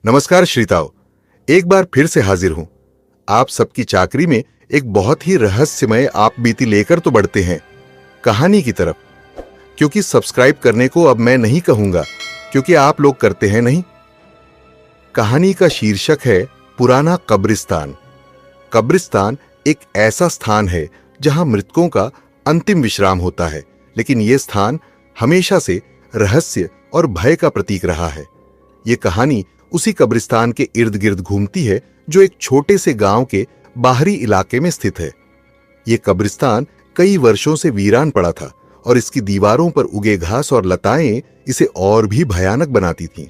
नमस्कार श्रीताओ। एक बार फिर से हाजिर हूं आप सबकी चाकरी में एक बहुत ही रहस्यमय आप बीती लेकर तो बढ़ते हैं कहानी की तरफ, क्योंकि सब्सक्राइब करने को अब मैं नहीं कहूंगा, क्योंकि आप लोग करते हैं नहीं। कहानी का शीर्षक है पुराना कब्रिस्तान। कब्रिस्तान एक ऐसा स्थान है जहां मृतकों का अंतिम विश्राम होता है, लेकिन यह स्थान हमेशा से रहस्य और भय का प्रतीक रहा है। यह कहानी उसी कब्रिस्तान के इर्द गिर्द घूमती है जो एक छोटे से गांव के बाहरी इलाके में स्थित है। यह कब्रिस्तान कई वर्षों से वीरान पड़ा था और इसकी दीवारों पर उगे घास और लताएं इसे और भी भयानक बनाती थीं।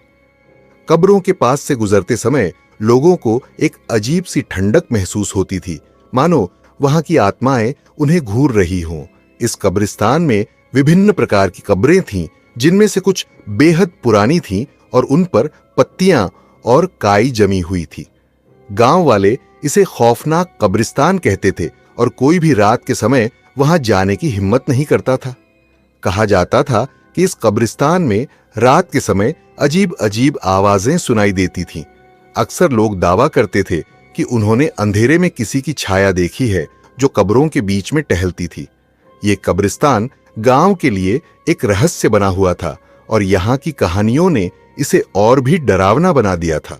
कब्रों के पास से गुजरते समय लोगों को एक अजीब सी ठंडक महसूस होती थी, मानो वहां की आत्माएं उन्हें घूर रही हों। इस कब्रिस्तान में विभिन्न प्रकार की कब्रें थीं, जिनमें से कुछ बेहद पुरानी थीं और उन पर पत्तियां और काई जमी हुई थी। गांव वाले इसे खौफनाक कब्रिस्तान कहते थे और कोई भी रात के समय वहां जाने की हिम्मत नहीं करता था। कहा जाता था कि इस कब्रिस्तान में रात के समय अजीब अजीब आवाजें सुनाई देती थीं। अक्सर लोग दावा करते थे कि उन्होंने अंधेरे में किसी की छाया देखी है जो कब्रों के बीच में टहलती थी। ये कब्रिस्तान गांव के लिए एक रहस्य बना हुआ था और यहां की कहानियों ने इसे और भी डरावना बना दिया था।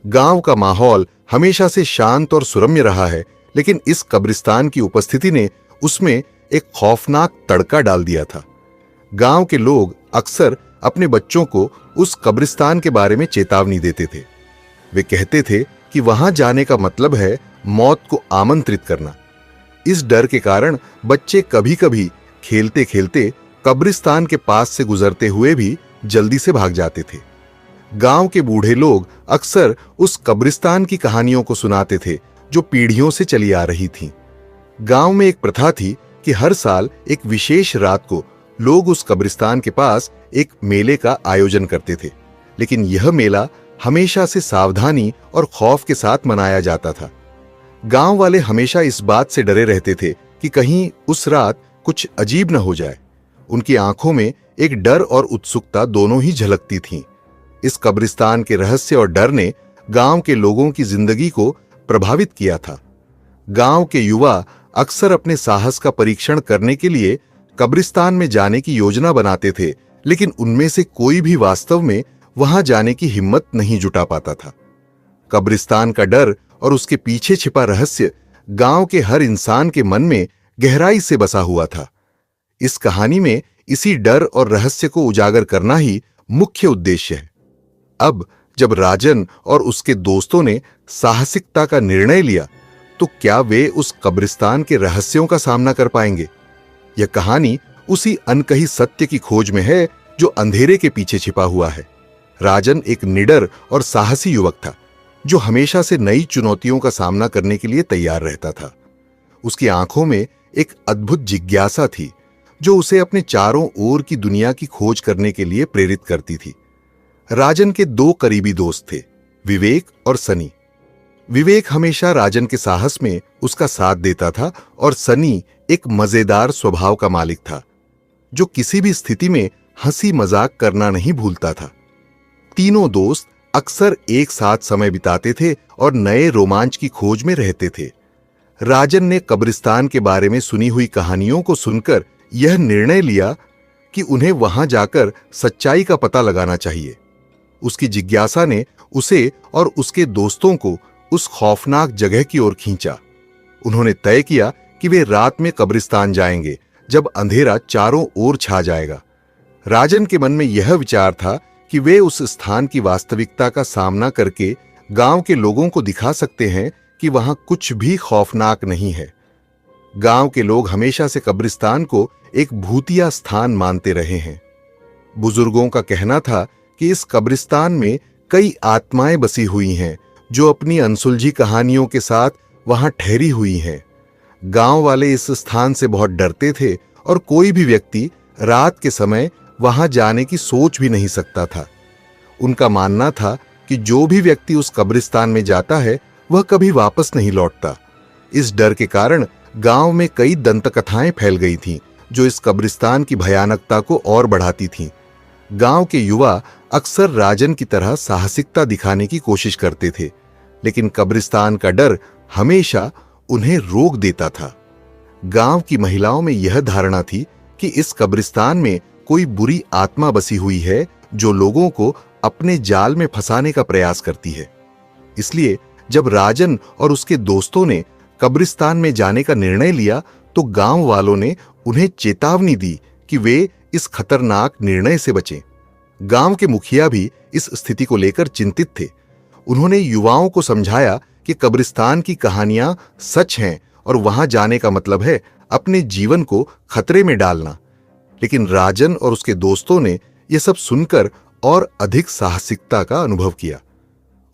गांव का माहौल हमेशा से शांत और सुरम्य रहा है, लेकिन इस कब्रिस्तान की उपस्थिति ने उसमें एक खौफनाक तड़का डाल दिया था। गांव के लोग अक्सर अपने बच्चों को उस कब्रिस्तान के बारे में चेतावनी देते थे। वे कहते थे कि वहां जाने का मतलब है मौत को आमंत्रित करना। इस डर के कारण बच्चे कभी-कभी खेलते खेलते कब्रिस्तान के पास से गुजरते हुए भी जल्दी से भाग जाते थे। गांव के बूढ़े लोग अक्सर उस कब्रिस्तान की कहानियों को सुनाते थे जो पीढ़ियों से चली आ रही थीं। गांव में एक प्रथा थी कि हर साल एक विशेष रात को लोग उस कब्रिस्तान के पास एक मेले का आयोजन करते थे, लेकिन यह मेला हमेशा से सावधानी और खौफ के साथ मनाया जाता था। गांव वाले हमेशा इस बात से डरे रहते थे कि कहीं उस रात कुछ अजीब न हो जाए। उनकी आंखों में एक डर और उत्सुकता दोनों ही झलकती थीं। इस कब्रिस्तान के रहस्य और डर ने गांव के लोगों की जिंदगी को प्रभावित किया था। गांव के युवा अक्सर अपने साहस का परीक्षण करने के लिए कब्रिस्तान में जाने की योजना बनाते थे, लेकिन उनमें से कोई भी वास्तव में वहां जाने की हिम्मत नहीं जुटा पाता था। कब्रिस्तान का डर और उसके पीछे छिपा रहस्य गांव के हर इंसान के मन में गहराई से बसा हुआ था। इस कहानी में इसी डर और रहस्य को उजागर करना ही मुख्य उद्देश्य है। अब जब राजन और उसके दोस्तों ने साहसिकता का निर्णय लिया, तो क्या वे उस कब्रिस्तान के रहस्यों का सामना कर पाएंगे? यह कहानी उसी अनकही सत्य की खोज में है जो अंधेरे के पीछे छिपा हुआ है। राजन एक निडर और साहसी युवक था जो हमेशा से नई चुनौतियों का सामना करने के लिए तैयार रहता था। उसकी आंखों में एक अद्भुत जिज्ञासा थी जो उसे अपने चारों ओर की दुनिया की खोज करने के लिए प्रेरित करती थी। राजन के दो करीबी दोस्त थे, विवेक और सनी। विवेक हमेशा राजन के साहस में उसका साथ देता था और सनी एक मजेदार स्वभाव का मालिक था जो किसी भी स्थिति में हंसी मजाक करना नहीं भूलता था। तीनों दोस्त अक्सर एक साथ समय बिताते थे और नए रोमांच की खोज में रहते थे। राजन ने कब्रिस्तान के बारे में सुनी हुई कहानियों को सुनकर यह निर्णय लिया कि उन्हें वहां जाकर सच्चाई का पता लगाना चाहिए। उसकी जिज्ञासा ने उसे और उसके दोस्तों को उस खौफनाक जगह की ओर खींचा। उन्होंने तय किया कि वे रात में कब्रिस्तान जाएंगे जब अंधेरा चारों ओर छा जाएगा। राजन के मन में यह विचार था कि वे उस स्थान की वास्तविकता का सामना करके गांव के लोगों को दिखा सकते हैं कि वहां कुछ भी खौफनाक नहीं है। गांव के लोग हमेशा से कब्रिस्तान को एक भूतिया स्थान मानते रहे हैं। बुजुर्गों का कहना था कि इस कब्रिस्तान में कई आत्माएं बसी हुई हैं जो अपनी अनसुलझी कहानियों के साथ वहां ठहरी हुई हैं। गांव वाले इस स्थान से बहुत डरते थे और कोई भी व्यक्ति रात के समय वहां जाने की सोच भी नहीं सकता था। उनका मानना था कि जो भी व्यक्ति उस कब्रिस्तान में जाता है वह कभी वापस नहीं लौटता। इस डर के कारण गांव में कई दंतकथाएं फैल गई थीं जो इस कब्रिस्तान की भयानकता को और बढ़ाती थीं। गांव के युवा अक्सर राजन की तरह साहसिकता दिखाने की कोशिश करते थे, लेकिन कब्रिस्तान का डर हमेशा उन्हें रोक देता था। गांव की महिलाओं में यह धारणा थी कि इस कब्रिस्तान में कोई बुरी आत्मा बसी हुई है जो लोगों को अपने जाल में फंसाने का प्रयास करती है। इसलिए जब राजन और उसके दोस्तों ने कब्रिस्तान में जाने का निर्णय लिया तो गांव वालों ने उन्हें चेतावनी दी कि वे इस खतरनाक निर्णय से बचें। गांव के मुखिया भी इस स्थिति को लेकर चिंतित थे। उन्होंने युवाओं को समझाया कि कब्रिस्तान की कहानियां सच हैं और वहां जाने का मतलब है अपने जीवन को खतरे में डालना। लेकिन राजन और उसके दोस्तों ने यह सब सुनकर और अधिक साहसिकता का अनुभव किया।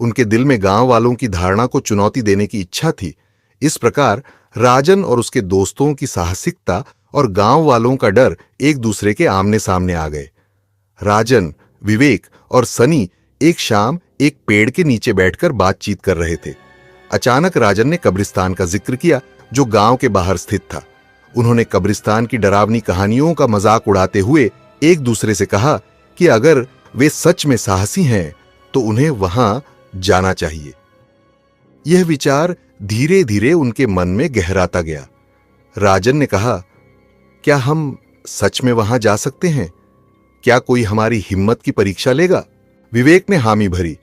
उनके दिल में गांव वालों की धारणा को चुनौती देने की इच्छा थी। इस प्रकार राजन और उसके दोस्तों की साहसिकता और गांव वालों का डर एक दूसरे के आमने सामने आ गए। राजन, विवेक और सनी एक शाम एक पेड़ के नीचे बैठकर बातचीत कर रहे थे। अचानक राजन ने कब्रिस्तान का जिक्र किया जो गांव के बाहर स्थित था। उन्होंने कब्रिस्तान की डरावनी कहानियों का मजाक उड़ाते हुए एक दूसरे से कहा कि अगर वे सच में साहसी हैं तो उन्हें वहां जाना चाहिए। यह विचार धीरे धीरे उनके मन में गहराता गया। राजन ने कहा, क्या हम सच में वहां जा सकते हैं? क्या कोई हमारी हिम्मत की परीक्षा लेगा? विवेक ने हामी भरी।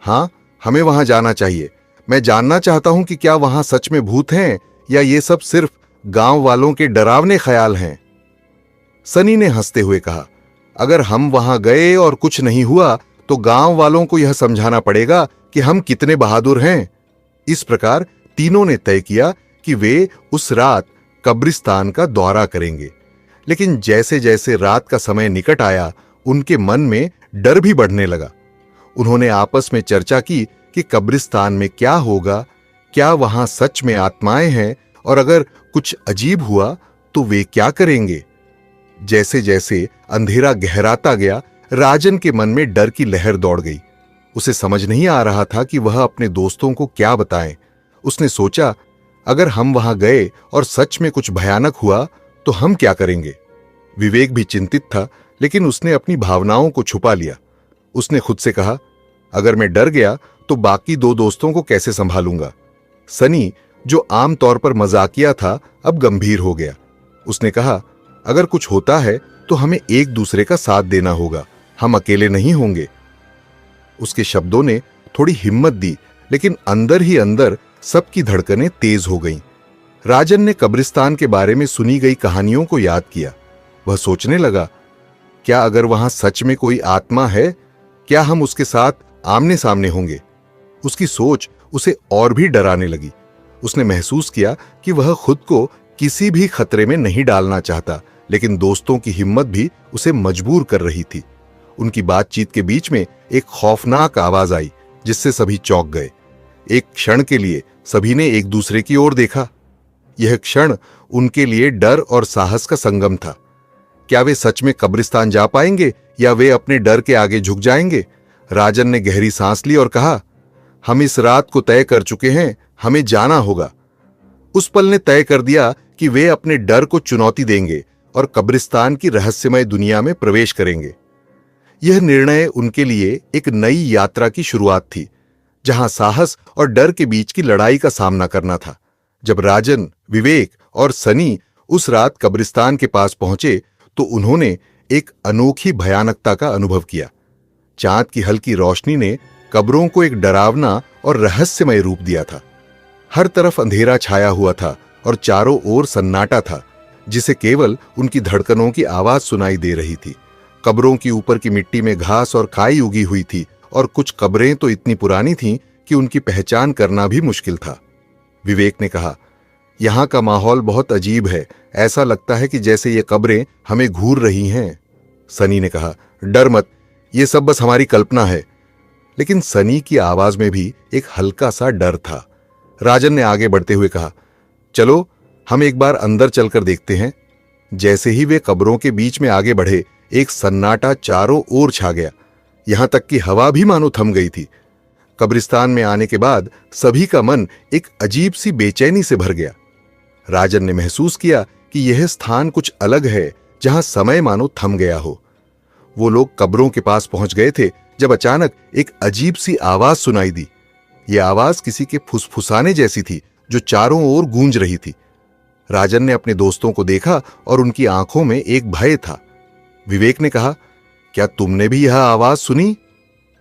हां, हमें वहां जाना चाहिए। मैं जानना चाहता हूं कि क्या वहां सच में भूत हैं या ये सब सिर्फ गांव वालों के डरावने ख्याल हैं। सनी ने हंसते हुए कहा, अगर हम वहां गए और कुछ नहीं हुआ तो गांव वालों को यह समझाना पड़ेगा कि हम कितने बहादुर हैं। इस प्रकार तीनों ने तय किया कि वे उस रात कब्रिस्तान का दौरा करेंगे। लेकिन जैसे जैसे रात का समय निकट आया उनके मन में डर भी बढ़ने लगा। उन्होंने आपस में चर्चा की कि कब्रिस्तान में क्या होगा, क्या वहां सच में आत्माएं हैं और अगर कुछ अजीब हुआ तो वे क्या करेंगे। जैसे जैसे अंधेरा गहराता गया राजन के मन में डर की लहर दौड़ गई। उसे समझ नहीं आ रहा था कि वह अपने दोस्तों को क्या बताएं। उसने सोचा, अगर हम वहां गए और सच में कुछ भयानक हुआ तो हम क्या करेंगे। विवेक भी चिंतित था, लेकिन उसने अपनी भावनाओं को छुपा लिया। उसने खुद से कहा, अगर मैं डर गया तो बाकी दो दोस्तों को कैसे संभालूंगा। सनी, जो आमतौर पर मजाकिया था, अब गंभीर हो गया। उसने कहा, अगर कुछ होता है तो हमें एक दूसरे का साथ देना होगा, हम अकेले नहीं होंगे। उसके शब्दों ने थोड़ी हिम्मत दी, लेकिन अंदर ही अंदर सबकी धड़कनें तेज हो गईं। राजन ने कब्रिस्तान के बारे में सुनी गई कहानियों को याद किया। वह सोचने लगा, क्या अगर वहां सच में कोई आत्मा है, क्या हम उसके साथ आमने सामने होंगे। उसकी सोच उसे और भी डराने लगी। उसने महसूस किया कि वह खुद को किसी भी खतरे में नहीं डालना चाहता, लेकिन दोस्तों की हिम्मत भी उसे मजबूर कर रही थी। उनकी बातचीत के बीच में एक खौफनाक आवाज आई जिससे सभी चौंक गए। एक क्षण के लिए सभी ने एक दूसरे की ओर देखा। यह क्षण उनके लिए डर और साहस का संगम था। क्या वे सच में कब्रिस्तान जा पाएंगे या वे अपने डर के आगे झुक जाएंगे। राजन ने गहरी सांस ली और कहा, हम इस रात को तय कर चुके हैं, हमें जाना होगा। उस पल ने तय कर दिया कि वे अपने डर को चुनौती देंगे और कब्रिस्तान की रहस्यमय दुनिया में प्रवेश करेंगे। यह निर्णय उनके लिए एक नई यात्रा की शुरुआत थी, जहां साहस और डर के बीच की लड़ाई का सामना करना था। जब राजन, विवेक और सनी उस रात कब्रिस्तान के पास पहुंचे तो उन्होंने एक अनोखी भयानकता का अनुभव किया। चांद की हल्की रोशनी ने कब्रों को एक डरावना और रहस्यमय रूप दिया था। हर तरफ अंधेरा छाया हुआ था और चारों ओर सन्नाटा था, जिसे केवल उनकी धड़कनों की आवाज सुनाई दे रही थी। कब्रों की ऊपर की मिट्टी में घास और खाई उगी हुई थी और कुछ कब्रें तो इतनी पुरानी थीं कि उनकी पहचान करना भी मुश्किल था। विवेक ने कहा, यहां का माहौल बहुत अजीब है, ऐसा लगता है कि जैसे ये कब्रें हमें घूर रही हैं। सनी ने कहा, डर मत, ये सब बस हमारी कल्पना है। लेकिन सनी की आवाज में भी एक हल्का सा डर था। राजन ने आगे बढ़ते हुए कहा, चलो हम एक बार अंदर चलकर देखते हैं। जैसे ही वे कब्रों के बीच में आगे बढ़े, एक सन्नाटा चारों ओर छा गया, यहां तक कि हवा भी मानो थम गई थी। कब्रिस्तान में आने के बाद सभी का मन एक अजीब सी बेचैनी से भर गया। राजन ने महसूस किया कि यह स्थान कुछ अलग है, जहां समय मानो थम गया हो। वो लोग कब्रों के पास पहुंच गए थे जब अचानक एक अजीब सी आवाज सुनाई दी। ये आवाज किसी के फुसफुसाने जैसी थी जो चारों ओर गूंज रही थी। राजन ने अपने दोस्तों को देखा और उनकी आंखों में एक भय था। विवेक ने कहा, क्या तुमने भी यह आवाज सुनी?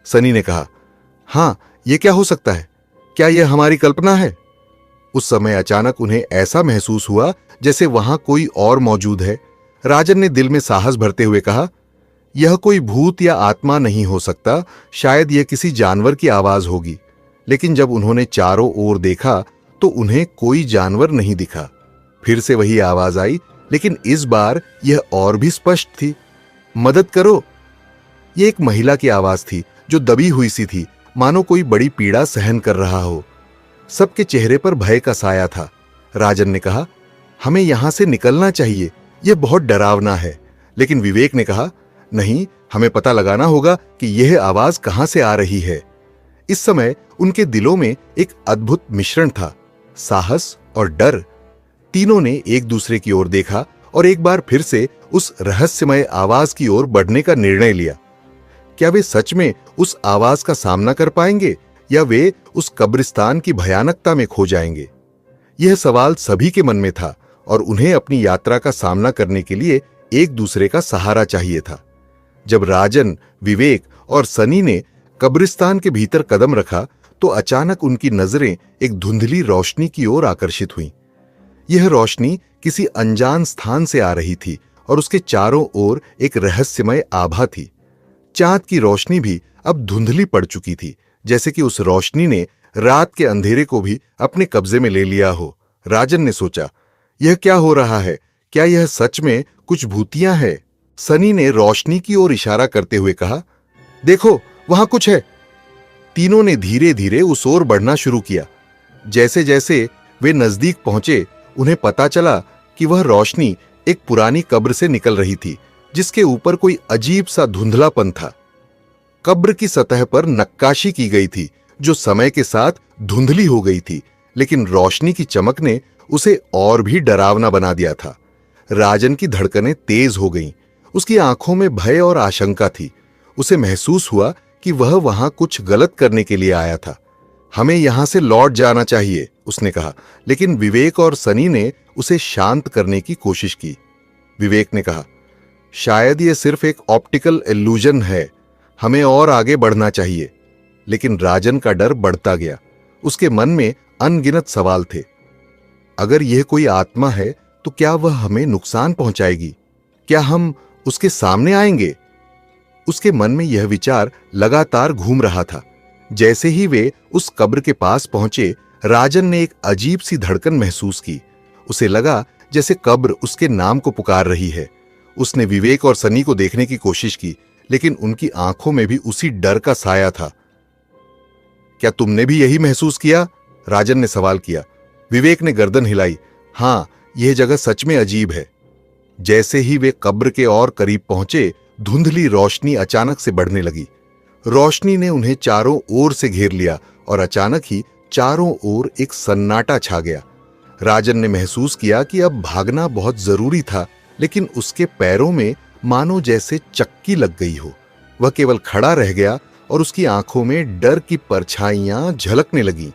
सनी ने कहा, हां, यह क्या हो सकता है? क्या यह हमारी कल्पना है? उस समय अचानक उन्हें ऐसा महसूस हुआ जैसे वहां कोई और मौजूद है। राजन ने दिल में साहस भरते हुए कहा, यह कोई भूत या आत्मा नहीं हो सकता, शायद यह किसी जानवर की आवाज होगी। लेकिन जब उन्होंने चारों ओर देखा तो उन्हें कोई जानवर नहीं दिखा। फिर से वही आवाज आई, लेकिन इस बार यह और भी स्पष्ट थी। मदद करो! यह एक महिला की आवाज थी जो दबी हुई सी थी, मानो कोई बड़ी पीड़ा सहन कर रहा हो। सबके चेहरे पर भय का साया था। राजन ने कहा, हमें यहां से निकलना चाहिए, यह बहुत डरावना है। लेकिन विवेक ने कहा, नहीं, हमें पता लगाना होगा कि यह आवाज कहां से आ रही है। इस समय उनके दिलों में एक अद्भुत मिश्रण था, साहस और डर। तीनों ने एक दूसरे की ओर देखा और एक बार फिर से उस रहस्यमय आवाज की ओर बढ़ने का निर्णय लिया। क्या वे सच में उस आवाज का सामना कर पाएंगे या वे उस कब्रिस्तान की भयानकता में खो जाएंगे? यह सवाल सभी के मन में था और उन्हें अपनी यात्रा का सामना करने के लिए एक दूसरे का सहारा चाहिए था। जब राजन, विवेक और सनी ने कब्रिस्तान के भीतर कदम रखा तो अचानक उनकी नजरें एक धुंधली रोशनी की ओर आकर्षित हुईं। यह रोशनी किसी अनजान स्थान से आ रही थी और उसके चारों ओर एक रहस्यमय आभा थी। चांद की रोशनी भी अब धुंधली पड़ चुकी थी, जैसे कि उस रोशनी ने रात के अंधेरे को भी अपने कब्जे में ले लिया हो। राजन ने सोचा, यह क्या हो रहा है? क्या यह सच में कुछ भूतियां हैं? सनी ने रोशनी की ओर इशारा करते हुए कहा, देखो, वहां कुछ है। तीनों ने धीरे धीरे उस ओर बढ़ना शुरू किया। जैसे जैसे वे नजदीक पहुंचे, उन्हें पता चला कि वह रोशनी एक पुरानी कब्र से निकल रही थी, जिसके ऊपर कोई अजीब सा धुंधलापन था। कब्र की सतह पर नक्काशी की गई थी जो समय के साथ धुंधली हो गई थी, लेकिन रोशनी की चमक ने उसे और भी डरावना बना दिया था। राजन की धड़कनें तेज हो गईं। उसकी आंखों में भय और आशंका थी। उसे महसूस हुआ कि वह वहां कुछ गलत करने के लिए आया था। हमें यहां से लौट जाना चाहिए, उसने कहा, लेकिन विवेक और सनी ने उसे शांत करने की कोशिश की। विवेक ने कहा, शायद यह सिर्फ एक ऑप्टिकल इल्यूजन है, हमें और आगे बढ़ना चाहिए। लेकिन राजन का डर बढ़ता गया। उसके मन में अनगिनत सवाल थे। अगर यह कोई आत्मा है तो क्या वह हमें नुकसान पहुंचाएगी? क्या हम उसके सामने आएंगे? उसके मन में यह विचार लगातार घूम रहा था। जैसे ही वे उस कब्र के पास पहुंचे, राजन ने एक अजीब सी धड़कन महसूस की। उसे लगा जैसे कब्र उसके नाम को पुकार रही है। उसने विवेक और सनी को देखने की कोशिश की, लेकिन उनकी आंखों में भी उसी डर का साया था। क्या तुमने भी यही महसूस किया? राजन ने सवाल किया। विवेक ने गर्दन हिलाई। हां, यह जगह सच में अजीब है। जैसे ही वे कब्र के और करीब पहुंचे, धुंधली रोशनी अचानक से बढ़ने लगी। रोशनी ने उन्हें चारों ओर से घेर लिया और अचानक ही चारों ओर एक सन्नाटा छा गया। राजन ने महसूस किया कि अब भागना बहुत जरूरी था, लेकिन उसके पैरों में मानो जैसे चक्की लग गई हो। वह केवल खड़ा रह गया और उसकी आंखों में डर की परछाइयां झलकने लगीं।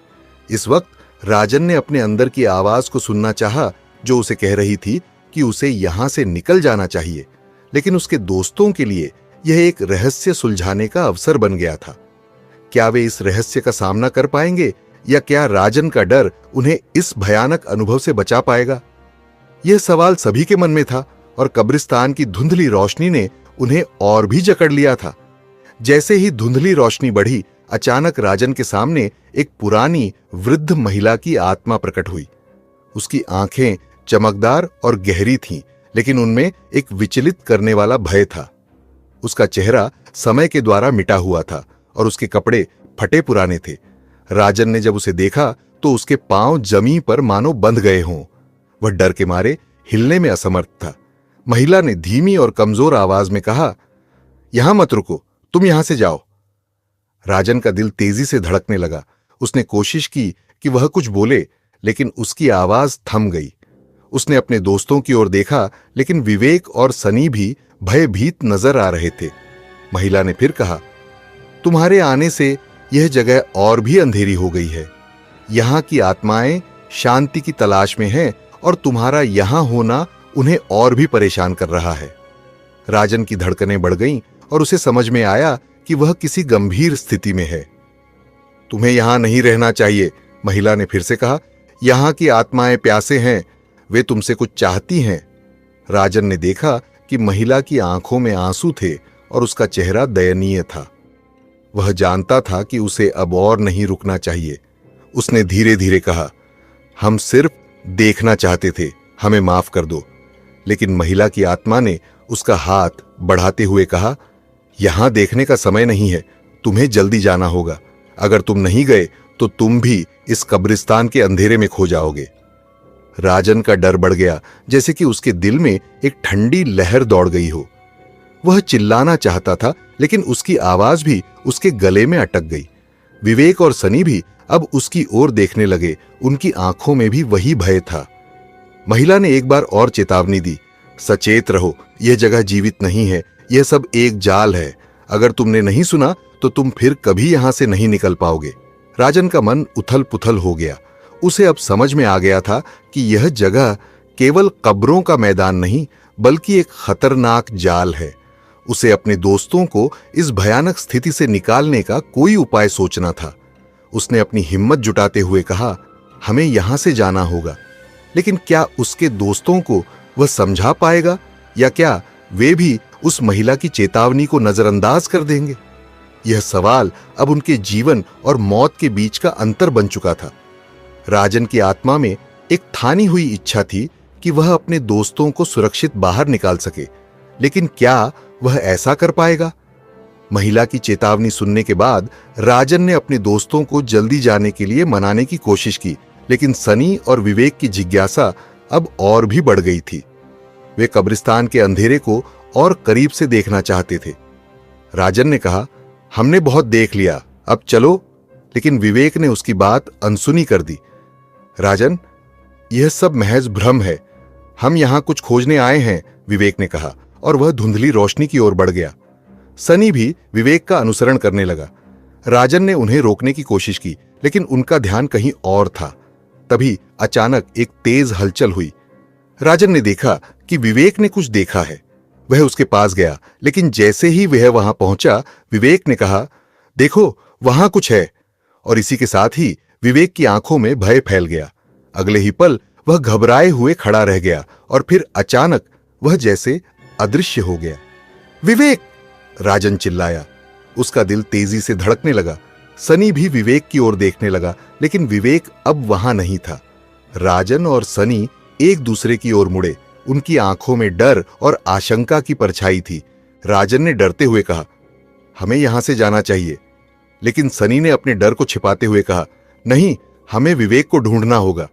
इस वक्त राजन ने अपने अंदर की आवाज को सुनना चाहा, जो उसे कह रही थी कि उसे यहां से निकल जाना चाहिए। लेकिन उसके दोस्तों के लिए यह एक रहस्य सुलझाने का अवसर बन गया था। क्या वे इस रहस्य का सामना कर पाएंगे या क्या राजन का डर उन्हें इस भयानक अनुभव से बचा पाएगा? यह सवाल सभी के मन में था और कब्रिस्तान की धुंधली रोशनी ने उन्हें और भी जकड़ लिया था। जैसे ही धुंधली रोशनी बढ़ी, अचानक राजन के सामने एक पुरानी वृद्ध महिला की आत्मा प्रकट हुई। उसकी आंखें चमकदार और गहरी थीं, लेकिन उनमें एक विचलित करने वाला भय था। उसका चेहरा समय के द्वारा मिटा हुआ था और उसके कपड़े फटे पुराने थे। राजन ने जब उसे देखा तो उसके पांव जमीन पर मानो बंध गए हों। वह डर के मारे हिलने में असमर्थ था। महिला ने धीमी और कमजोर आवाज में कहा, यहां मत रुको, तुम यहां से जाओ। राजन का दिल तेजी से धड़कने लगा। उसने कोशिश की कि वह कुछ बोले, लेकिन उसकी आवाज थम गई। उसने अपने दोस्तों की ओर देखा, लेकिन विवेक और सनी भी भयभीत नजर आ रहे थे। महिला ने फिर कहा, तुम्हारे आने से यह जगह और भी अंधेरी हो गई है। यहां की आत्माएं शांति की तलाश में हैं और तुम्हारा यहां होना उन्हें और भी परेशान कर रहा है। राजन की धड़कनें बढ़ गईं और उसे समझ में आया कि वह किसी गंभीर स्थिति में है। तुम्हें यहां नहीं रहना चाहिए, महिला ने फिर से कहा। यहां की आत्माएं प्यासे हैं, वे तुमसे कुछ चाहती हैं। राजन ने देखा कि महिला की आंखों में आंसू थे और उसका चेहरा दयनीय था। वह जानता था कि उसे अब और नहीं रुकना चाहिए। उसने धीरे धीरे कहा, हम सिर्फ देखना चाहते थे, हमें माफ कर दो। लेकिन महिला की आत्मा ने उसका हाथ बढ़ाते हुए कहा, यहां देखने का समय नहीं है, तुम्हें जल्दी जाना होगा। अगर तुम नहीं गए तो तुम भी इस कब्रिस्तान के अंधेरे में खो जाओगे। राजन का डर बढ़ गया, जैसे कि उसके दिल में एक ठंडी लहर दौड़ गई हो। वह चिल्लाना चाहता था, लेकिन उसकी आवाज भी उसके गले में अटक गई। विवेक और सनी भी अब उसकी ओर देखने लगे, उनकी आंखों में भी वही भय था। महिला ने एक बार और चेतावनी दी, सचेत रहो, यह जगह जीवित नहीं है, यह सब एक जाल है। अगर तुमने नहीं सुना तो तुम फिर कभी यहां से नहीं निकल पाओगे। राजन का मन उथल पुथल हो गया। उसे अब समझ में आ गया था कि यह जगह केवल कब्रों का मैदान नहीं, बल्कि एक खतरनाक जाल है। उसे अपने दोस्तों को इस भयानक स्थिति से निकालने का कोई उपाय सोचना था। उसने अपनी हिम्मत जुटाते हुए कहा, हमें यहां से जाना होगा। लेकिन क्या उसके दोस्तों को वह समझा पाएगा, या क्या वे भी उस महिला की चेतावनी को नजरअंदाज कर देंगे? यह सवाल अब उनके जीवन और मौत के बीच का अंतर बन चुका था। राजन की आत्मा में एक ठानी हुई इच्छा थी कि वह अपने दोस्तों को सुरक्षित बाहर निकाल सके, लेकिन क्या वह ऐसा कर पाएगा? महिला की चेतावनी सुनने के बाद राजन ने अपने दोस्तों को जल्दी जाने के लिए मनाने की कोशिश की, लेकिन सनी और विवेक की जिज्ञासा अब और भी बढ़ गई थी। वे कब्रिस्तान के अंधेरे को और करीब से देखना चाहते थे। राजन ने कहा, हमने बहुत देख लिया, अब चलो। लेकिन विवेक ने उसकी बात अनसुनी कर दी। राजन, यह सब महज भ्रम है, हम यहां कुछ खोजने आए हैं, विवेक ने कहा, और वह धुंधली रोशनी की ओर बढ़ गया। सनी भी विवेक का अनुसरण करने लगा। राजन ने उन्हें रोकने की कोशिश की, लेकिन उनका ध्यान कहीं और था। तभी अचानक एक तेज हलचल हुई। राजन ने देखा कि विवेक ने कुछ देखा है। वह उसके पास गया, लेकिन जैसे ही वह वहां पहुंचा, विवेक ने कहा, देखो वहां कुछ है। और इसी के साथ ही विवेक की आंखों में भय फैल गया। अगले ही पल वह घबराए हुए खड़ा रह गया और फिर अचानक वह जैसे अदृश्य हो गया। विवेक! राजन चिल्लाया। उसका दिल तेजी से धड़कने लगा। सनी भी विवेक की ओर देखने लगा, लेकिन विवेक अब वहां नहीं था। राजन और सनी एक दूसरे की ओर मुड़े। उनकी आंखों में डर और आशंका की परछाई थी। राजन ने डरते हुए कहा, हमें यहां से जाना चाहिए। लेकिन सनी ने अपने डर को छिपाते हुए कहा, नहीं, हमें विवेक को ढूंढना होगा।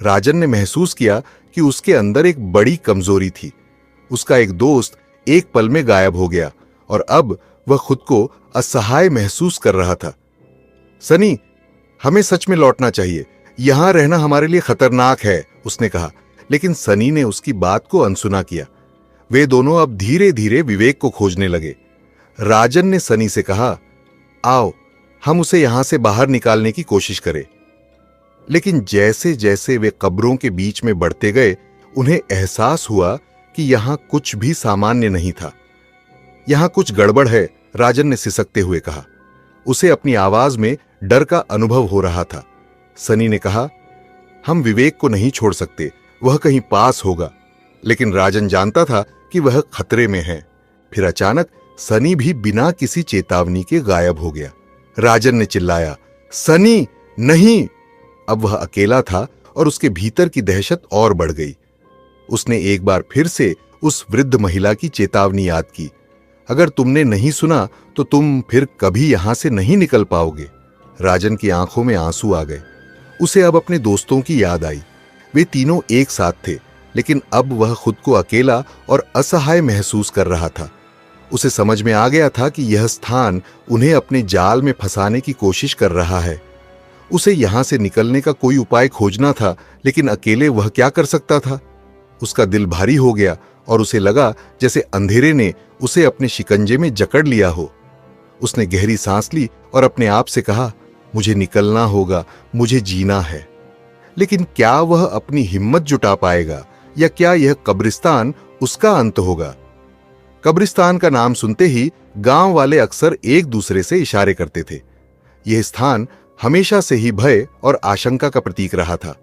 राजन ने महसूस किया कि उसके अंदर एक बड़ी कमजोरी थी। उसका एक दोस्त एक पल में गायब हो गया और अब वह खुद को असहाय महसूस कर रहा था। सनी, हमें सच में लौटना चाहिए, यहां रहना हमारे लिए खतरनाक है, उसने कहा। लेकिन सनी ने उसकी बात को अनसुना किया। वे दोनों अब धीरे धीरे विवेक को खोजने लगे। राजन ने सनी से कहा, आओ हम उसे यहां से बाहर निकालने की कोशिश करें। लेकिन जैसे जैसे वे कब्रों के बीच में बढ़ते गए, उन्हें एहसास हुआ कि यहां कुछ भी सामान्य नहीं था। यहां कुछ गड़बड़ है, राजन ने सिसकते हुए कहा। उसे अपनी आवाज में डर का अनुभव हो रहा था। सनी ने कहा, हम विवेक को नहीं छोड़ सकते, वह कहीं पास होगा। लेकिन राजन जानता था कि वह खतरे में है। फिर अचानक सनी भी बिना किसी चेतावनी के गायब हो गया। राजन ने चिल्लाया, सनी नहीं! अब वह अकेला था और उसके भीतर की दहशत और बढ़ गई। उसने एक बार फिर से उस वृद्ध महिला की चेतावनी याद की, अगर तुमने नहीं सुना तो तुम फिर कभी यहां से नहीं निकल पाओगे। राजन की आंखों में आंसू आ गए। उसे अब अपने दोस्तों की याद आई। वे तीनों एक साथ थे, लेकिन अब वह खुद को अकेला और असहाय महसूस कर रहा था। उसे समझ में आ गया था कि यह स्थान उन्हें अपने जाल में फंसाने की कोशिश कर रहा है। उसे यहां से निकलने का कोई उपाय खोजना था, लेकिन अकेले वह क्या कर सकता था? उसका दिल भारी हो गया और उसे लगा जैसे अंधेरे ने उसे अपने शिकंजे में जकड़ लिया हो। उसने गहरी सांस ली और अपने आप से कहा, मुझे निकलना होगा, मुझे जीना है। लेकिन क्या वह अपनी हिम्मत जुटा पाएगा या क्या यह कब्रिस्तान उसका अंत होगा? कब्रिस्तान का नाम सुनते ही गांव वाले अक्सर एक दूसरे से इशारे करते थे। यह स्थान हमेशा से ही भय और आशंका का प्रतीक रहा था।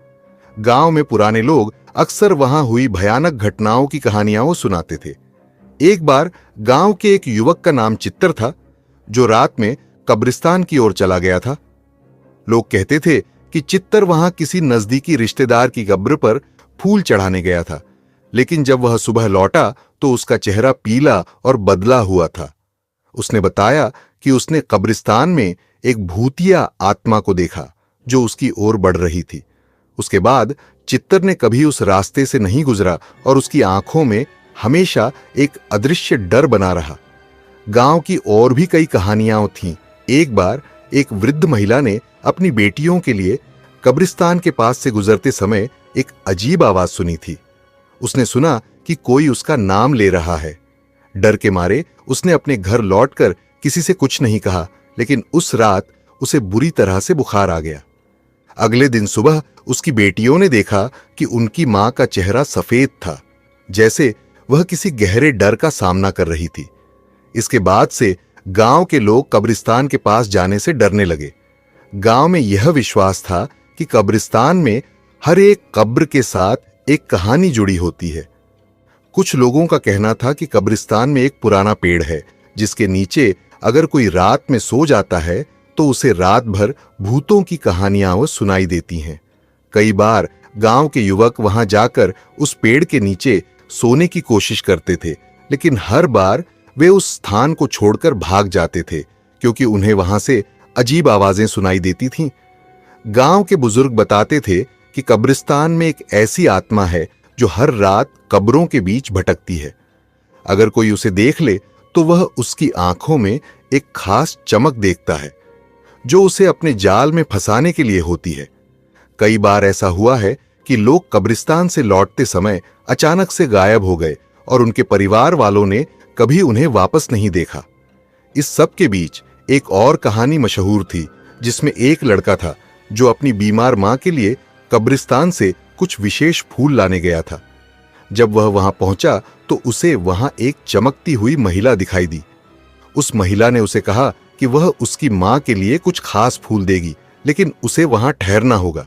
गांव में पुराने लोग अक्सर वहां हुई भयानक घटनाओं की कहानियां सुनाते थे। एक बार गांव के एक युवक का नाम चित्तर था, जो रात में कब्रिस्तान की ओर चला गया था। लोग कहते थे कि चित्तर वहां किसी नजदीकी रिश्तेदार की कब्र पर फूल चढ़ाने गया था, लेकिन जब वह सुबह लौटा तो उसका चेहरा पीला और बदला हुआ था। उसने बताया कि उसने कब्रिस्तान में एक भूतिया आत्मा को देखा जो उसकी ओर बढ़ रही थी। उसके बाद चित्तर ने कभी उस रास्ते से नहीं गुजरा और उसकी आंखों में हमेशा एक अदृश्य डर बना रहा। गांव की और भी कई कहानियां थीं। एक बार एक वृद्ध महिला ने अपनी बेटियों के लिए कब्रिस्तान के पास से गुजरते समय एक अजीब आवाज सुनी थी। उसने सुना कि कोई उसका नाम ले रहा है। डर के मारे उसने अपने घर लौटकर किसी से कुछ नहीं कहा, लेकिन उस रात उसे बुरी तरह से बुखार आ गया। अगले दिन सुबह उसकी बेटियों ने देखा कि उनकी मां का चेहरा सफेद था, जैसे वह किसी गहरे डर का सामना कर रही थी। इसके बाद से गांव के लोग कब्रिस्तान के पास जाने से डरने लगे। गांव में यह विश्वास था कि कब्रिस्तान में हर एक कब्र के साथ एक कहानी जुड़ी होती है। कुछ लोगों का कहना था कि कब्रिस्तान में एक पुराना पेड़ है, जिसके नीचे अगर कोई रात में सो जाता है तो उसे रात भर भूतों की कहानियां सुनाई देती हैं। कई बार गांव के युवक वहां जाकर उस पेड़ के नीचे सोने की कोशिश करते थे, लेकिन हर बार वे उस स्थान को छोड़कर भाग जाते थे, क्योंकि उन्हें वहां से अजीब आवाजें सुनाई देती थीं। गांव के बुजुर्ग बताते थे कि कब्रिस्तान में एक ऐसी आत्मा है जो हर रात कब्रों के बीच भटकती है। अगर कोई उसे देख ले तो वह उसकी आंखों में एक खास चमक देखता है, जो उसे अपने जाल में फंसाने के लिए होती है। कई बार ऐसा हुआ है कि लोग कब्रिस्तान से लौटते समय अचानक से गायब हो गए और उनके परिवार वालों ने कभी उन्हें वापस नहीं देखा। इस सब के बीच एक और कहानी मशहूर थी, जिसमें एक लड़का था जो अपनी बीमार मां के लिए कब्रिस्तान से कुछ विशेष फूल लाने गया था। जब वह वहां पहुंचा तो उसे वहां एक चमकती हुई महिला दिखाई दी। उस महिला ने उसे कहा कि वह उसकी मां के लिए कुछ खास फूल देगी, लेकिन उसे वहां ठहरना होगा।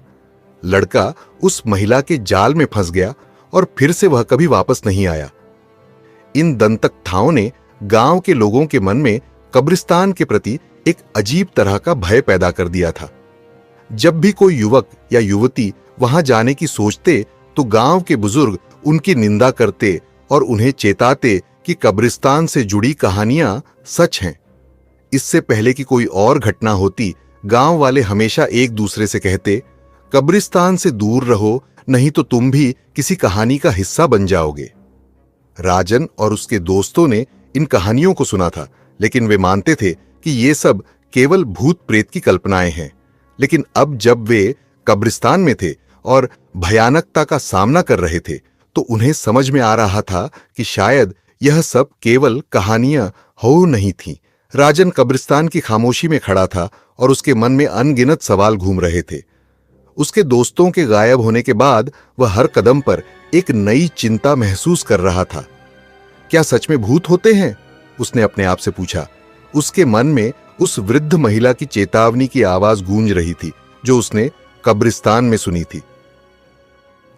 लड़का उस महिला के जाल में फंस गया और फिर से वह कभी वापस नहीं आया। इन दंतकथाओं ने गांव के लोगों के मन में कब्रिस्तान के प्रति एक अजीब तरह का भय पैदा कर दिया था। जब भी कोई युवक या युवती वहां जाने की सोचते तो गांव के बुजुर्ग उनकी निंदा करते और उन्हें चेताते कि कब्रिस्तान से जुड़ी कहानियां सच हैं। इससे पहले कि कोई और घटना होती, गांव वाले हमेशा एक दूसरे से कहते, कब्रिस्तान से दूर रहो, नहीं तो तुम भी किसी कहानी का हिस्सा बन जाओगे। राजन और उसके दोस्तों ने इन कहानियों को सुना था, लेकिन वे मानते थे कि ये सब केवल भूत प्रेत की कल्पनाएं हैं। लेकिन अब जब वे कब्रिस्तान में थे और भयानकता का सामना कर रहे थे, तो उन्हें समझ में आ रहा था कि शायद यह सब केवल कहानियां हो नहीं थीं। राजन कब्रिस्तान की खामोशी में खड़ा था और उसके मन में अनगिनत सवाल घूम रहे थे। उसके दोस्तों के गायब होने के बाद वह हर कदम पर एक नई चिंता महसूस कर रहा था। क्या सच में भूत होते हैं? उसने अपने आप से पूछा। उसके मन में उस वृद्ध महिला की चेतावनी की आवाज गूंज रही थी, जो उसने कब्रिस्तान में सुनी थी।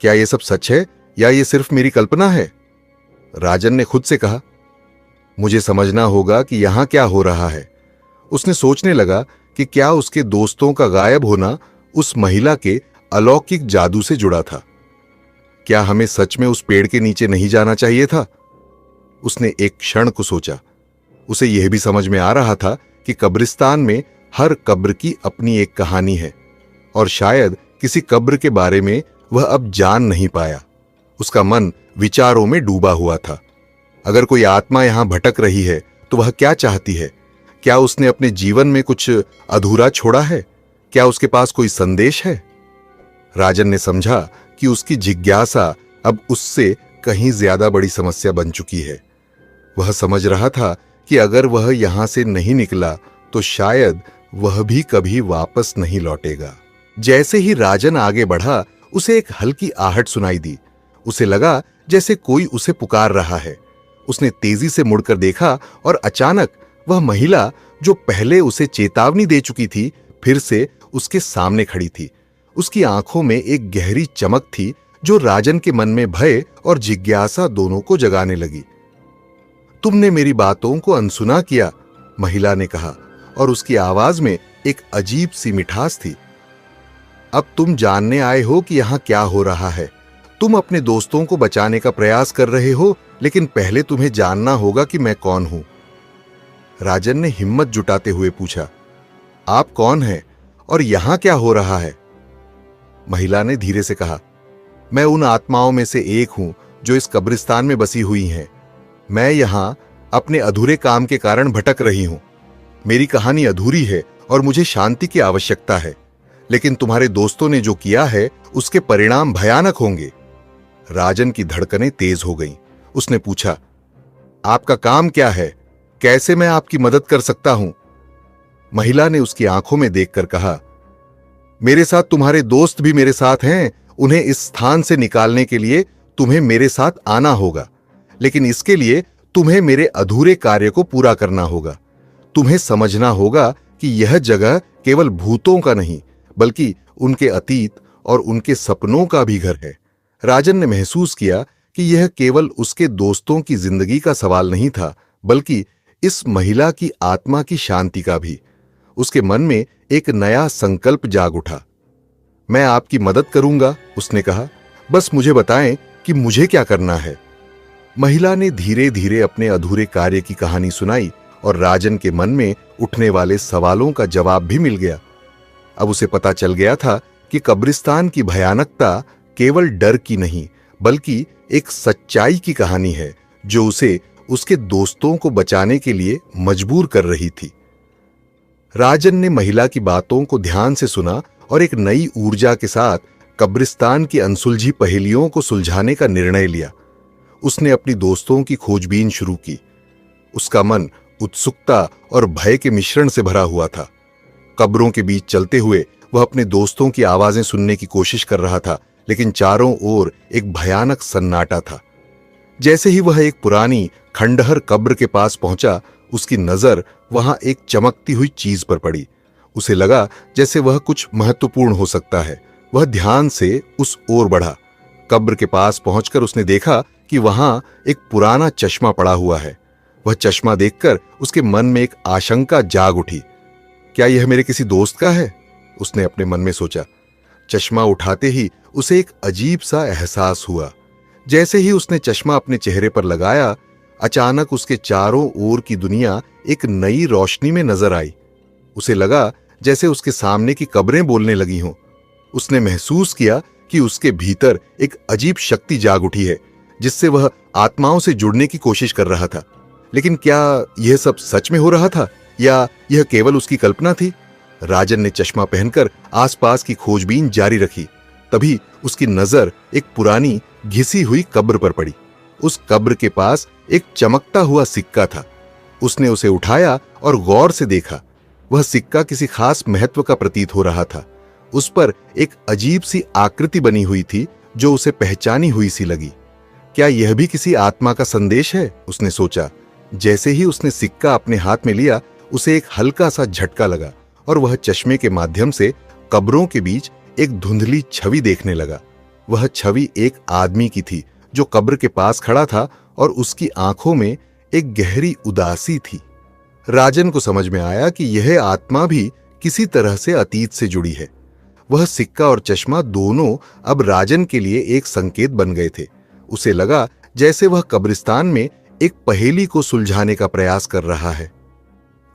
क्या यह सब सच है या ये सिर्फ मेरी कल्पना है? राजन ने खुद से कहा। मुझे समझना होगा कि यहां क्या हो रहा है। उसने सोचने लगा कि क्या उसके दोस्तों का गायब होना उस महिला के अलौकिक जादू से जुड़ा था। क्या हमें सच में उस पेड़ के नीचे नहीं जाना चाहिए था? उसने एक क्षण को सोचा। उसे यह भी समझ में आ रहा था कि कब्रिस्तान में हर कब्र की अपनी एक कहानी है, और शायद किसी कब्र के बारे में वह अब जान नहीं पाया। उसका मन विचारों में डूबा हुआ था। अगर कोई आत्मा यहां भटक रही है तो वह क्या चाहती है? क्या उसने अपने जीवन में कुछ अधूरा छोड़ा है? क्या उसके पास कोई संदेश है? राजन ने समझा कि उसकी जिज्ञासा अब उससे कहीं ज्यादा बड़ी समस्या बन चुकी है। वह समझ रहा था कि अगर वह यहां से नहीं निकला तो शायद वह भी कभी वापस नहीं लौटेगा। जैसे ही राजन आगे बढ़ा, उसे एक हल्की आहट सुनाई दी। उसे लगा जैसे कोई उसे पुकार रहा है। उसने तेजी से मुड़कर देखा और अचानक वह महिला जो पहले उसे चेतावनी दे चुकी थी, फिर से उसके सामने खड़ी थी। उसकी आंखों में एक गहरी चमक थी जो राजन के मन में भय और जिज्ञासा दोनों को जगाने लगी। तुमने मेरी बातों को अनसुना किया, महिला ने कहा, और उसकी आवाज में एक अजीब सी मिठास थी। अब तुम जानने आए हो कि यहां क्या हो रहा है। तुम अपने दोस्तों को बचाने का प्रयास कर रहे हो, लेकिन पहले तुम्हें जानना होगा कि मैं कौन हूं। राजन ने हिम्मत जुटाते हुए पूछा, आप कौन हैं और यहां क्या हो रहा है? महिला ने धीरे से कहा, मैं उन आत्माओं में से एक हूं जो इस कब्रिस्तान में बसी हुई हैं। मैं यहां अपने अधूरे काम के कारण भटक रही हूं। मेरी कहानी अधूरी है और मुझे शांति की आवश्यकता है, लेकिन तुम्हारे दोस्तों ने जो किया है उसके परिणाम भयानक होंगे। राजन की धड़कनें तेज हो गईं। उसने पूछा, आपका काम क्या है? कैसे मैं आपकी मदद कर सकता हूं? महिला ने उसकी आंखों में देखकर कहा, मेरे साथ तुम्हारे दोस्त भी मेरे साथ हैं। उन्हें इस स्थान से निकालने के लिए तुम्हें मेरे साथ आना होगा, लेकिन इसके लिए तुम्हें मेरे अधूरे कार्य को पूरा करना होगा। तुम्हें समझना होगा कि यह जगह केवल भूतों का नहीं, बल्कि उनके अतीत और उनके सपनों का भी घर है। राजन ने महसूस किया कि यह केवल उसके दोस्तों की जिंदगी का सवाल नहीं था, बल्कि इस महिला की आत्मा की शांति का भी। उसके मन में एक नया संकल्प जाग उठा। मैं आपकी मदद करूंगा, उसने कहा, बस मुझे बताएं कि मुझे क्या करना है। महिला ने धीरे धीरे अपने अधूरे कार्य की कहानी सुनाई और राजन के मन में उठने वाले सवालों का जवाब भी मिल गया। अब उसे पता चल गया था कि कब्रिस्तान की भयानकता केवल डर की नहीं, बल्कि एक सच्चाई की कहानी है जो उसे उसके दोस्तों को बचाने के लिए मजबूर कर रही थी। राजन ने महिला की बातों को ध्यान से सुना और एक नई ऊर्जा के साथ कब्रिस्तान की अनसुलझी पहेलियों को सुलझाने का निर्णय लिया। उसने अपनी दोस्तों की खोजबीन शुरू की। उसका मन उत्सुकता और भय के मिश्रण से भरा हुआ था। कब्रों के बीच चलते हुए वह अपने दोस्तों की आवाजें सुनने की कोशिश कर रहा था, लेकिन चारों ओर एक भयानक सन्नाटा था। जैसे ही वह एक पुरानी खंडहर कब्र के पास पहुंचा, उसकी नजर वहां एक चमकती हुई चीज पर पड़ी। उसे लगा जैसे वह कुछ महत्वपूर्ण हो सकता है। वह ध्यान से उस ओर बढ़ा। कब्र के पास पहुंचकर उसने देखा कि वहां एक पुराना चश्मा पड़ा हुआ है। वह चश्मा देखकर उसके मन में एक आशंका जाग उठी। क्या यह मेरे किसी दोस्त का है? उसने अपने मन में सोचा। चश्मा उठाते ही उसे एक अजीब सा एहसास हुआ। जैसे ही उसने चश्मा अपने चेहरे पर लगाया, अचानक उसके चारों ओर की दुनिया एक नई रोशनी में नजर आई। उसे लगा जैसे उसके सामने की कब्रें बोलने लगी हों। उसने महसूस किया कि उसके भीतर एक अजीब शक्ति जाग उठी है, जिससे वह आत्माओं से जुड़ने की कोशिश कर रहा था। लेकिन क्या यह सब सच में हो रहा था या यह केवल उसकी कल्पना थी? राजन ने चश्मा पहनकर आसपास की खोजबीन जारी रखी। तभी उसकी नजर एक पुरानी घिसी हुई कब्र पर पड़ी। उस कब्र के पास एक चमकता हुआ सिक्का था। उसने उसे उठाया और गौर से देखा। वह सिक्का किसी खास महत्व का प्रतीत हो रहा था। उस पर एक अजीब सी आकृति बनी हुई थी जो उसे पहचानी हुई सी लगी। क्या यह भी किसी आत्मा का संदेश है? उसने सोचा। जैसे ही उसने सिक्का अपने हाथ में लिया, उसे एक हल्का सा झटका लगा और वह चश्मे के माध्यम से कब्रों के बीच एक धुंधली छवि देखने लगा। वह छवि एक आदमी की थी जो कब्र के पास खड़ा था और उसकी आंखों में एक गहरी उदासी थी। राजन को समझ में आया कि यह आत्मा भी किसी तरह से अतीत से जुड़ी है। वह सिक्का और चश्मा दोनों अब राजन के लिए एक संकेत बन गए थे। उसे लगा जैसे वह कब्रिस्तान में एक पहेली को सुलझाने का प्रयास कर रहा है।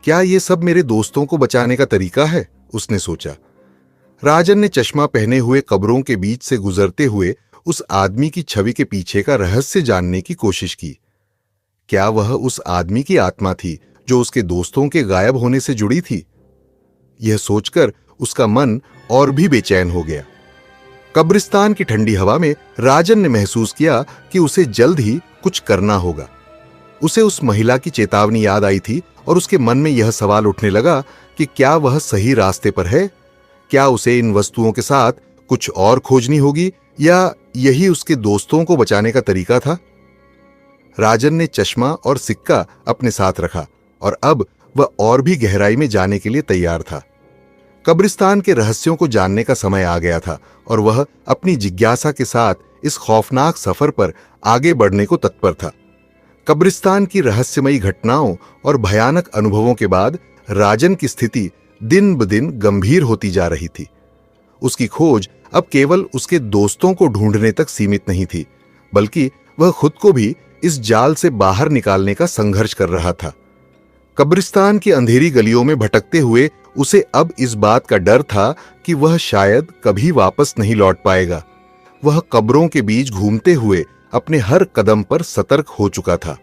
क्या यह सब मेरे दोस्तों को बचाने का तरीका है? उसने सोचा। राजन ने चश्मा पहने हुए कब्रों के बीच से गुजरते हुए उस आदमी की छवि के पीछे का रहस्य जानने की कोशिश की। क्या वह उस आदमी की आत्मा थी जो उसके दोस्तों के गायब होने से जुड़ी थी? यह सोचकर उसका मन और भी बेचैन हो गया। कब्रिस्तान की ठंडी हवा में राजन ने महसूस किया कि उसे जल्द ही कुछ करना होगा। उसे उस महिला की चेतावनी याद आई थी और उसके मन में यह सवाल उठने लगा कि क्या वह सही रास्ते पर है? क्या उसे इन वस्तुओं के साथ कुछ और खोजनी होगी या यही उसके दोस्तों को बचाने का तरीका था? राजन ने चश्मा और सिक्का अपने साथ रखा और अब वह और भी गहराई में जाने के लिए तैयार था। कब्रिस्तान के रहस्यों को जानने का समय आ गया था और वह अपनी जिज्ञासा के साथ इस खौफनाक सफर पर आगे बढ़ने को तत्पर था। कब्रिस्तान की रहस्यमयी घटनाओं और भयानक अनुभवों के बाद राजन की स्थिति दिन ब दिन गंभीर होती जा रही थी। उसकी खोज अब केवल उसके दोस्तों को ढूंढने तक सीमित नहीं थी, बल्कि वह खुद को भी इस जाल से बाहर निकालने का संघर्ष कर रहा था। कब्रिस्तान की अंधेरी गलियों में भटकते हुए उसे अब इस बात का डर था कि वह शायद कभी वापस नहीं लौट पाएगा। वह कब्रों के बीच घूमते हुए अपने हर कदम पर सतर्क हो चुका था।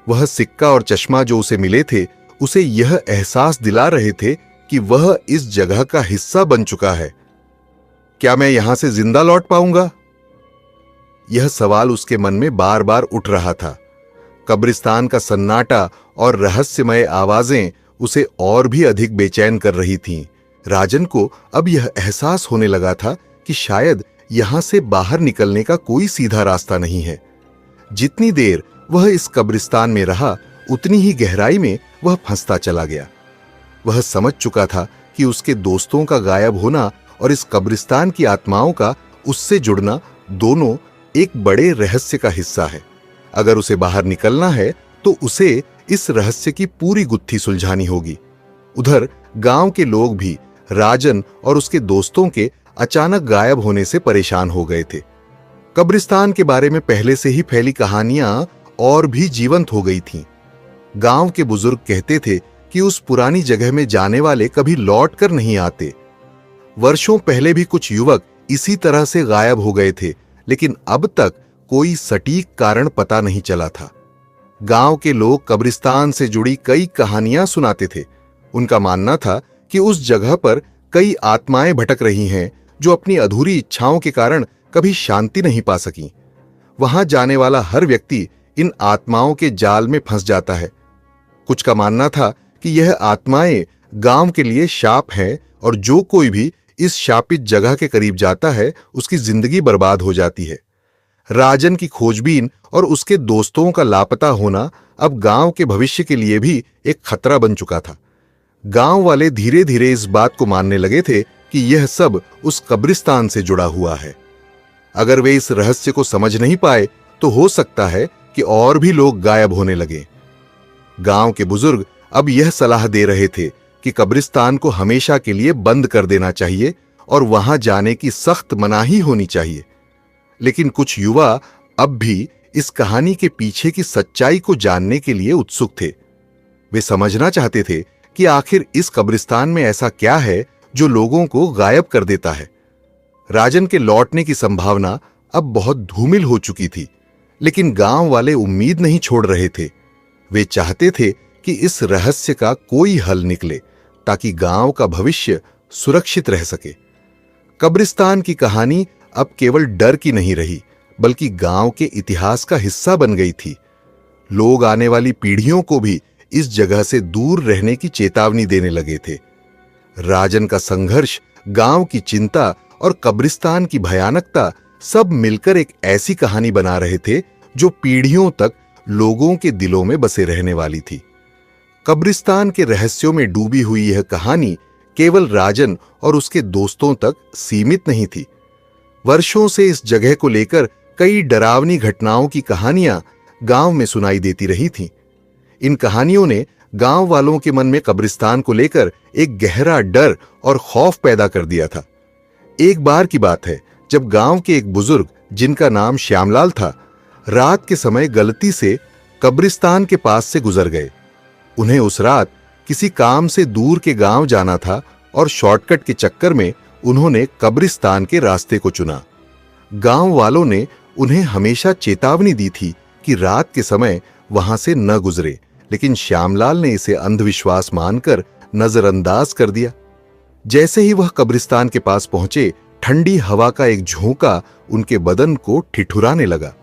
वह सिक्का और चश्मा जो उसे मिले थे उसे यह एहसास दिला रहे थे कि वह इस जगह का हिस्सा बन चुका है। क्या मैं यहां से जिंदा लौट पाऊंगा? यह सवाल उसके मन में बार बार उठ रहा था। कब्रिस्तान का सन्नाटा और रहस्यमय आवाजें उसे और भी अधिक बेचैन कर रही थीं। राजन को अब यह एहसास होने लगा था कि शायद यहां से बाहर निकलने का कोई सीधा रास्ता नहीं है। जितनी देर वह इस कब्रिस्तान में रहा, उतनी ही गहराई में वह फंसता चला गया। वह समझ चुका था कि उसके दोस्तों का गायब होना और इस कब्रिस्तान की आत्माओं का उससे जुड़ना दोनों एक बड़े रहस्य का हिस्सा है। अगर उसे बाहर निकलना है तो उसे इस रहस्य की पूरी गुत्थी सुलझानी होगी। उधर गांव के लोग भी राजन और उसके दोस्तों के अचानक गायब होने से परेशान हो गए थे। कब्रिस्तान के बारे में पहले से ही फैली कहानियां और भी जीवंत हो गई थीं। गांव के बुजुर्ग कहते थे कि उस पुरानी जगह में जाने वाले कभी लौट कर नहीं आते। वर्षों पहले भी कुछ युवक इसी तरह से गायब हो गए थे, लेकिन अब तक कोई सटीक कारण पता नहीं चला था। गांव के लोग कब्रिस्तान से जुड़ी कई कहानियां सुनाते थे। उनका मानना था कि उस जगह पर कई आत्माएं भटक रही हैं जो अपनी अधूरी इच्छाओं के कारण कभी शांति नहीं पा सकीं। वहां जाने वाला हर व्यक्ति इन आत्माओं के जाल में फंस जाता है। कुछ का मानना था कि यह आत्माएं गांव के लिए शाप हैं और जो कोई भी इस शापित जगह के करीब जाता है उसकी जिंदगी बर्बाद हो जाती है। राजन की खोजबीन और उसके दोस्तों का लापता होना अब गांव के भविष्य के लिए भी एक खतरा बन चुका था। गांव वाले धीरे धीरे इस बात को मानने लगे थे कि यह सब उस कब्रिस्तान से जुड़ा हुआ है। अगर वे इस रहस्य को समझ नहीं पाए तो हो सकता है कि और भी लोग गायब होने लगे। गांव के बुजुर्ग अब यह सलाह दे रहे थे कि कब्रिस्तान को हमेशा के लिए बंद कर देना चाहिए और वहां जाने की सख्त मनाही होनी चाहिए। लेकिन कुछ युवा अब भी इस कहानी के पीछे की सच्चाई को जानने के लिए उत्सुक थे। वे समझना चाहते थे कि आखिर इस कब्रिस्तान में ऐसा क्या है जो लोगों को गायब कर देता है। राजन के लौटने की संभावना अब बहुत धूमिल हो चुकी थी, लेकिन गांव वाले उम्मीद नहीं छोड़ रहे थे। वे चाहते थे कि इस रहस्य का कोई हल निकले ताकि गांव का भविष्य सुरक्षित रह सके। कब्रिस्तान की कहानी अब केवल डर की नहीं रही, बल्कि गांव के इतिहास का हिस्सा बन गई थी। लोग आने वाली पीढ़ियों को भी इस जगह से दूर रहने की चेतावनी देने लगे थे। राजन का संघर्ष, गांव की चिंता और कब्रिस्तान की भयानकता सब मिलकर एक ऐसी कहानी बना रहे थे जो पीढ़ियों तक लोगों के दिलों में बसे रहने वाली थी। कब्रिस्तान के रहस्यों में डूबी हुई यह कहानी केवल राजन और उसके दोस्तों तक सीमित नहीं थी। वर्षों से इस जगह को लेकर कई डरावनी घटनाओं की कहानियां गांव में सुनाई देती रही थीं। इन कहानियों ने गांव वालों के मन में कब्रिस्तान को लेकर एक गहरा डर और खौफ पैदा कर दिया था। एक बार की बात है जब गांव के एक बुजुर्ग, जिनका नाम श्यामलाल था, रात के समय गलती से कब्रिस्तान के पास से गुजर गए। उन्हें उस रात किसी काम से दूर के गांव जाना था और शॉर्टकट के चक्कर में उन्होंने कब्रिस्तान के रास्ते को चुना। गांव वालों ने उन्हें हमेशा चेतावनी दी थी कि रात के समय वहां से न गुजरे, लेकिन श्यामलाल ने इसे अंधविश्वास मानकर नजरअंदाज कर दिया। जैसे ही वह कब्रिस्तान के पास पहुंचे, ठंडी हवा का एक झोंका उनके बदन को ठिठुराने लगा।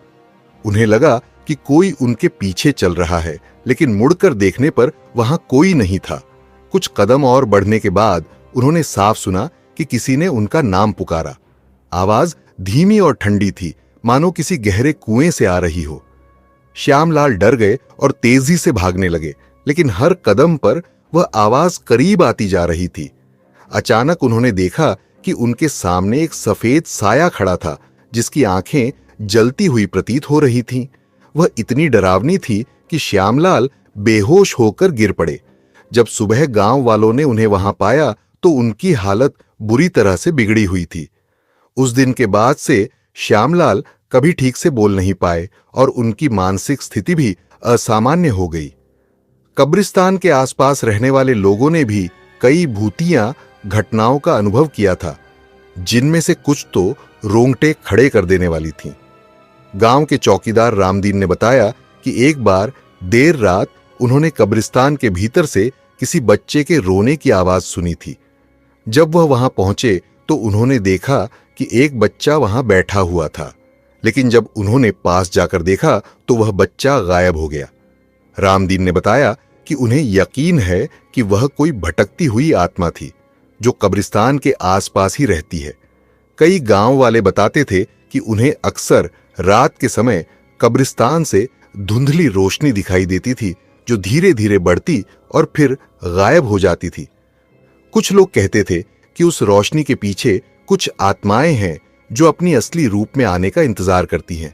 उन्हें लगा कि कोई उनके पीछे चल रहा है, लेकिन मुड़कर देखने पर वहां कोई नहीं था। कुछ कदम और बढ़ने के बाद उन्होंने साफ सुना कि किसी ने उनका नाम पुकारा। आवाज धीमी और ठंडी थी, मानो किसी गहरे कुएं से आ रही हो। श्यामलाल डर गए और तेजी से भागने लगे, लेकिन हर कदम पर वह आवाज करीब आती जा रही थी। अचानक उन्होंने देखा कि उनके सामने एक सफेद साया खड़ा था, जिसकी आंखें जलती हुई प्रतीत हो रही थीं। वह इतनी डरावनी थी कि श्यामलाल बेहोश होकर गिर पड़े। जब सुबह गांव वालों ने उन्हें वहां पाया तो उनकी हालत बुरी तरह से बिगड़ी हुई थी। उस दिन के बाद से श्यामलाल कभी ठीक से बोल नहीं पाए और उनकी मानसिक स्थिति भी असामान्य हो गई। कब्रिस्तान के आसपास रहने वाले लोगों ने भी कई भूतियां घटनाओं का अनुभव किया था, जिनमें से कुछ तो रोंगटे खड़े कर देने वाली थीं। गांव के चौकीदार रामदीन ने बताया कि एक बार देर रात उन्होंने कब्रिस्तान के भीतर से किसी बच्चे के रोने की आवाज सुनी थी। जब वह वहां पहुंचे तो उन्होंने देखा कि एक बच्चा वहां बैठा हुआ था, लेकिन जब उन्होंने पास जाकर देखा तो वह बच्चा गायब हो गया। रामदीन ने बताया कि उन्हें यकीन है कि वह कोई भटकती हुई आत्मा थी, जो कब्रिस्तान के आसपास ही रहती है। कई गांव वाले बताते थे कि उन्हें अक्सर रात के समय कब्रिस्तान से धुंधली रोशनी दिखाई देती थी, जो धीरे धीरे बढ़ती और फिर गायब हो जाती थी। कुछ लोग कहते थे कि उस रोशनी के पीछे कुछ आत्माएं हैं जो अपनी असली रूप में आने का इंतजार करती हैं।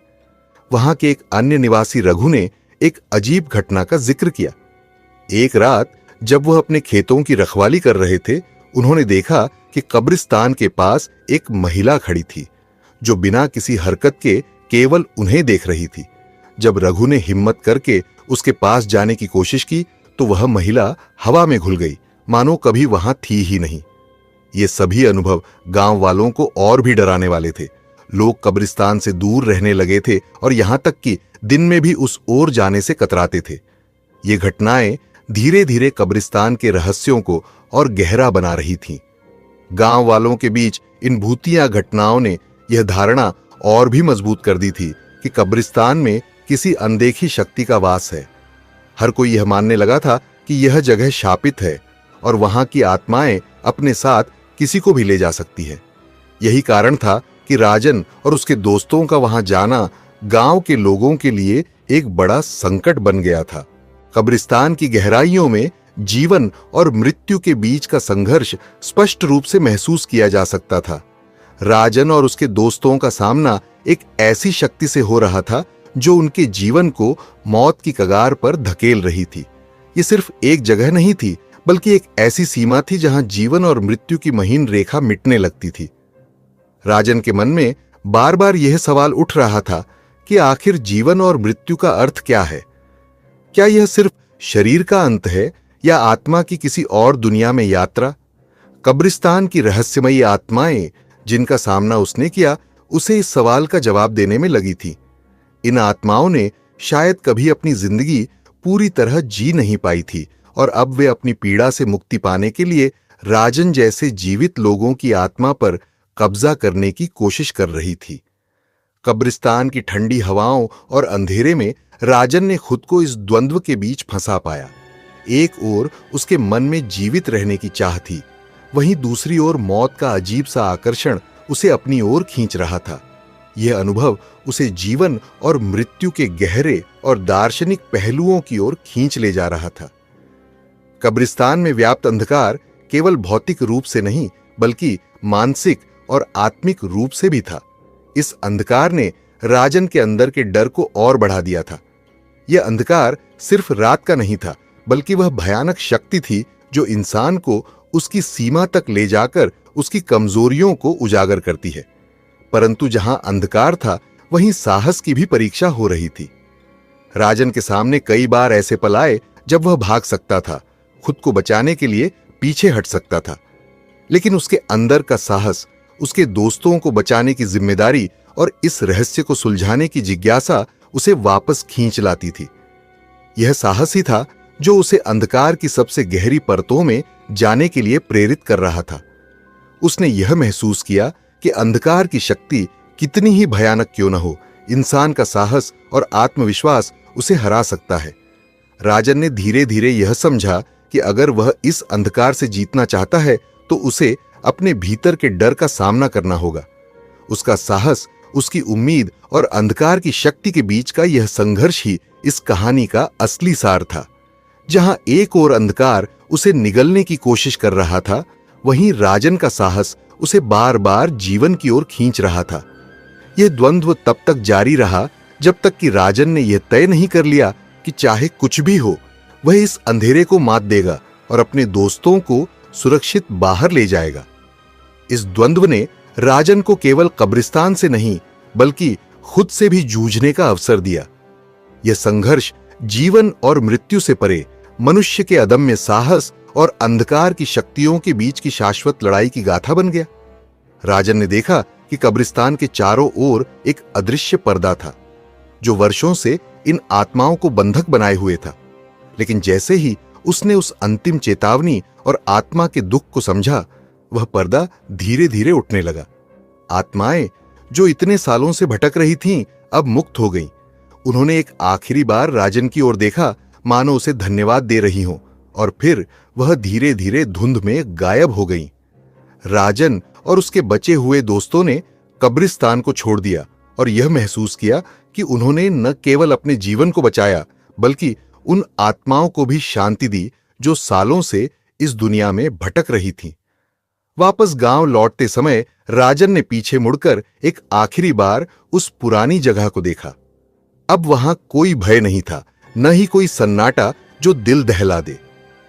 वहां के एक अन्य निवासी रघु ने एक अजीब घटना का जिक्र किया। एक रात जब वह अपने खेतों की रखवाली कर रहे थे, उन्होंने देखा कि कब्रिस्तान के पास एक महिला खड़ी थी, जो बिना किसी हरकत के केवल उन्हें देख रही थी। जब रघु ने हिम्मत करके उसके पास जाने की कोशिश की तो वह महिला हवा में घुल गई, मानो कभी वहां थी ही नहीं। ये सभी अनुभव गांव वालों को और भी डराने वाले थे। लोग कब्रिस्तान से दूर रहने लगे थे और यहां तक कि दिन में भी उस ओर जाने से कतराते थे। ये घटनाएं धीरे धीरे कब्रिस्तान के रहस्यों को और गहरा बना रही थीं। गांव वालों के बीच इन भूतिया घटनाओं ने यह धारणा और भी मजबूत कर दी थी कि कब्रिस्तान में किसी अनदेखी शक्ति का वास है। हर कोई यह मानने लगा था कि यह जगह शापित है और वहां की आत्माएं अपने साथ किसी को भी ले जा सकती है। यही कारण था कि राजन और उसके दोस्तों का वहां जाना गांव के लोगों के लिए एक बड़ा संकट बन गया था। कब्रिस्तान की गहराइयों में जीवन और मृत्यु के बीच का संघर्ष स्पष्ट रूप से महसूस किया जा सकता था। राजन और उसके दोस्तों का सामना एक ऐसी शक्ति से हो रहा था जो उनके जीवन को मौत की कगार पर धकेल रही थी। ये सिर्फ एक जगह नहीं थी, बल्कि एक ऐसी सीमा थी जहां जीवन और मृत्यु की महीन रेखा मिटने लगती थी। राजन के मन में बार बार यह सवाल उठ रहा था कि आखिर जीवन और मृत्यु का अर्थ क्या है? क्या यह सिर्फ शरीर का अंत है या आत्मा की किसी और दुनिया में यात्रा? कब्रिस्तान की रहस्यमयी आत्माएं जिनका सामना उसने किया, उसे इस सवाल का जवाब देने में लगी थी। इन आत्माओं ने शायद कभी अपनी जिंदगी पूरी तरह जी नहीं पाई थी और अब वे अपनी पीड़ा से मुक्ति पाने के लिए राजन जैसे जीवित लोगों की आत्मा पर कब्जा करने की कोशिश कर रही थी। कब्रिस्तान की ठंडी हवाओं और अंधेरे में राजन ने खुद को इस द्वंद्व के बीच फंसा पाया। एक ओर उसके मन में जीवित रहने की चाह थी, वहीं दूसरी ओर मौत का अजीब सा आकर्षण उसे अपनी ओर खींच रहा था। यह अनुभव उसे जीवन और मृत्यु के गहरे और दार्शनिक पहलुओं की ओर खींच ले जा रहा था। कब्रिस्तान में व्याप्त अंधकार केवल भौतिक रूप से नहीं, बल्कि मानसिक और आत्मिक रूप से भी था। इस अंधकार ने राजन के अंदर के डर को और बढ़ा दिया था। यह अंधकार सिर्फ रात का नहीं था, बल्कि वह भयानक शक्ति थी जो इंसान को उसकी सीमा तक ले जाकर उसकी कमजोरियों को उजागर करती है। परंतु जहां अंधकार था, वहीं साहस की भी परीक्षा हो रही थी। राजन के सामने कई बार ऐसे पल आए जब वह भाग सकता था, खुद को बचाने के लिए पीछे हट सकता था, लेकिन उसके अंदर का साहस, उसके दोस्तों को बचाने की जिम्मेदारी और इस रहस्य को सुलझाने की जिज्ञासा उसे वापस खींच लाती थी। यह साहस ही था जो उसे अंधकार की सबसे गहरी परतों में जाने के लिए प्रेरित कर रहा था। उसने यह महसूस किया कि अंधकार की शक्ति कितनी ही भयानक क्यों न हो, इंसान का साहस और आत्मविश्वास उसे हरा सकता है। राजन ने धीरे धीरे यह समझा कि अगर वह इस अंधकार से जीतना चाहता है तो उसे अपने भीतर के डर का सामना करना होगा। उसका साहस, उसकी उम्मीद और अंधकार की शक्ति के बीच का यह संघर्ष ही इस कहानी का असली सार था। जहां एक ओर अंधकार उसे निगलने की कोशिश कर रहा था, वहीं राजन का साहस उसे बार बार जीवन की ओर खींच रहा था। यह द्वंद्व तब तक जारी रहा जब तक कि राजन ने यह तय नहीं कर लिया कि चाहे कुछ भी हो, वह इस अंधेरे को मात देगा और अपने दोस्तों को सुरक्षित बाहर ले जाएगा। इस द्वंद्व ने राजन को केवल कब्रिस्तान से नहीं बल्कि खुद से भी जूझने का अवसर दिया। यह संघर्ष जीवन और मृत्यु से परे मनुष्य के अदम्य साहस और अंधकार की शक्तियों के बीच की शाश्वत लड़ाई की गाथा बन गया। राजन ने देखा कि कब्रिस्तान के चारों ओर एक अदृश्य पर्दा था जो वर्षों से इन आत्माओं को बंधक बनाए हुए था। लेकिन जैसे ही उसने उस अंतिम चेतावनी और आत्मा के दुख को समझा, वह पर्दा धीरे धीरे उठने लगा। आत्माएं जो इतने सालों से भटक रही थीं, अब मुक्त हो गईं। उन्होंने एक आखिरी बार राजन की ओर देखा, मानो उसे धन्यवाद दे रही हों, और फिर वह धीरे धीरे धुंध में गायब हो गईं। राजन और उसके बचे हुए दोस्तों ने कब्रिस्तान को छोड़ दिया और यह महसूस किया कि उन्होंने न केवल अपने जीवन को बचाया बल्कि उन आत्माओं को भी शांति दी जो सालों से इस दुनिया में भटक रही थीं। वापस गांव लौटते समय राजन ने पीछे मुड़कर एक आखिरी बार उस पुरानी जगह को देखा। अब वहां कोई भय नहीं था, न ही कोई सन्नाटा जो दिल दहला दे।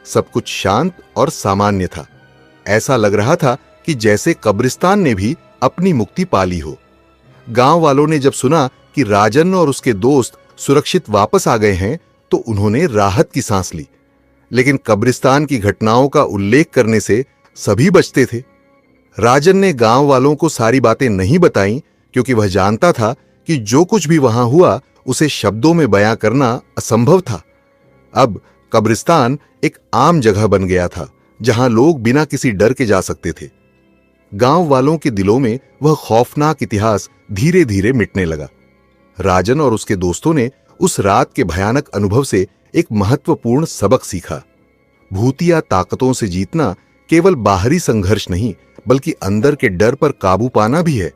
सब कुछ शांत और सामान्य था। ऐसा लग रहा था कि जैसे कब्रिस्तान ने भी अपनी मुक्ति पा ली हो। गांव वालों ने जब सुना कि राजन और उसके दोस्त सुरक्षित वापस आ गए हैं तो उन्होंने राहत की सांस ली। लेकिन कब्रिस्तान की घटनाओं का उल्लेख करने से सभी बचते थे। राजन ने गांव वालों को सारी बातें नहीं बताईं क्योंकि वह जानता था कि जो कुछ भी वहां हुआ उसे शब्दों में बयां करना असंभव था। अब कब्रिस्तान एक आम जगह बन गया था जहां लोग बिना किसी डर के जा सकते थे। गांव वालों के दिलों में वह खौफनाक इतिहास धीरे धीरे मिटने लगा। राजन और उसके दोस्तों ने उस रात के भयानक अनुभव से एक महत्वपूर्ण सबक सीखा। भूतिया ताकतों से जीतना केवल बाहरी संघर्ष नहीं बल्कि अंदर के डर पर काबू पाना भी है।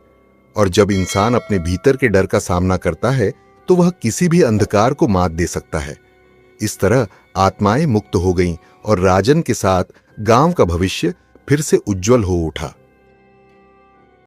और जब इंसान अपने भीतर के डर का सामना करता है तो वह किसी भी अंधकार को मात दे सकता है। इस तरह आत्माएं मुक्त हो गईं और राजन के साथ गांव का भविष्य फिर से उज्जवल हो उठा।